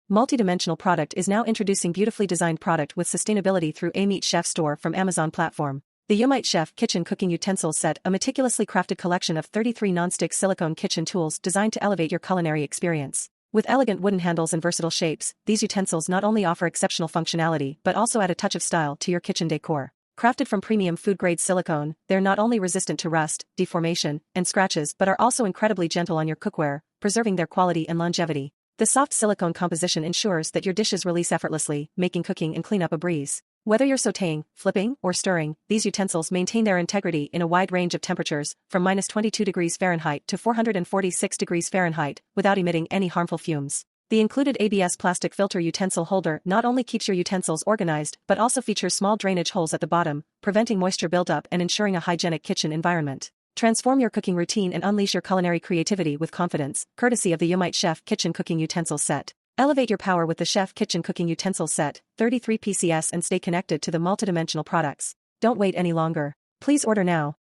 multi-dimensional product is now introducing beautifully designed product with sustainability through Umite Chef Store from Amazon platform. The Umite Chef Kitchen Cooking Utensils Set, a meticulously crafted collection of 33 non-stick silicone kitchen tools designed to elevate your culinary experience. With elegant wooden handles and versatile shapes, these utensils not only offer exceptional functionality but also add a touch of style to your kitchen decor. Crafted from premium food-grade silicone, they're not only resistant to rust, deformation, and scratches but are also incredibly gentle on your cookware, preserving their quality and longevity. The soft silicone composition ensures that your dishes release effortlessly, making cooking and cleanup a breeze. Whether you're sautéing, flipping, or stirring, these utensils maintain their integrity in a wide range of temperatures, from -22°F to 446°F, without emitting any harmful fumes. The included ABS plastic filter utensil holder not only keeps your utensils organized but also features small drainage holes at the bottom, preventing moisture buildup and ensuring a hygienic kitchen environment. Transform your cooking routine and unleash your culinary creativity with confidence, courtesy of the Umite Chef Kitchen Cooking Utensils Set. Elevate your power with the Chef Kitchen Cooking Utensils Set, 33 PCS, and stay connected to the multidimensional products. Don't wait any longer. Please order now.